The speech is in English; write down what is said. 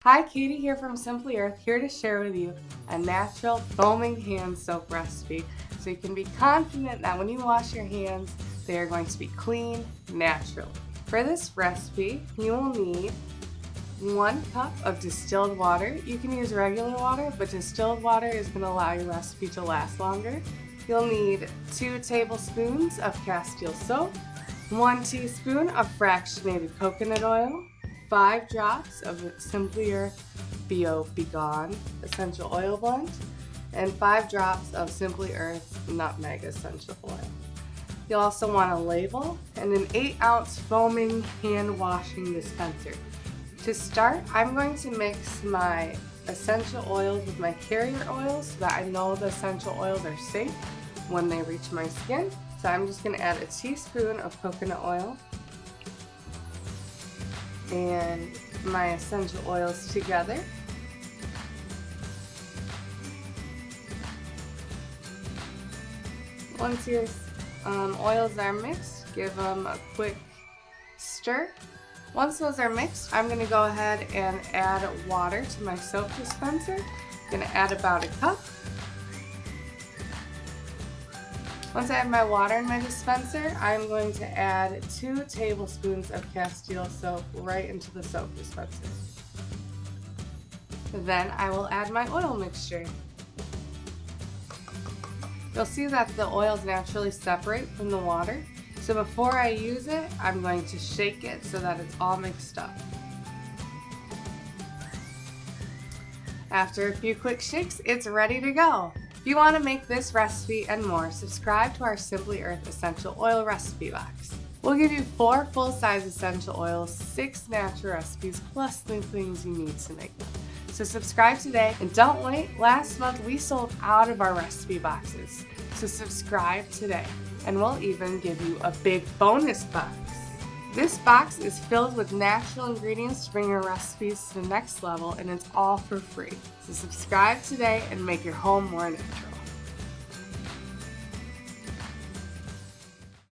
Hi, Katie here from Simply Earth, here to share with you a natural foaming hand soap recipe so you can be confident that when you wash your hands, they are going to be clean naturally. For this recipe, you will need 1 cup of distilled water. You can use regular water, but distilled water is going to allow your recipe to last longer. You'll need 2 tablespoons of Castile soap, 1 teaspoon of fractionated coconut oil, 5 drops of Simply Earth Be Gone essential oil blend, and 5 drops of Simply Earth Nutmeg essential oil. You'll also want a label and an 8-ounce foaming hand washing dispenser. To start, I'm going to mix my essential oils with my carrier oils so that I know the essential oils are safe when they reach my skin. So I'm just going to add a teaspoon of coconut oil and my essential oils together. Once your oils are mixed, give them a quick stir. Once those are mixed, I'm going to go ahead and add water to my soap dispenser. I'm going to add about a cup. Once I have my water in my dispenser, I'm going to add 2 tablespoons of Castile soap right into the soap dispenser. Then I will add my oil mixture. You'll see that the oils naturally separate from the water. So before I use it, I'm going to shake it so that it's all mixed up. After a few quick shakes, it's ready to go. If you want to make this recipe and more, subscribe to our Simply Earth Essential Oil Recipe Box. We'll give you 4 full-size essential oils, 6 natural recipes, plus the things you need to make them. So subscribe today, and don't wait, last month we sold out of our recipe boxes. So subscribe today, and we'll even give you a big bonus box. This box is filled with natural ingredients to bring your recipes to the next level, and it's all for free. So subscribe today and make your home more natural.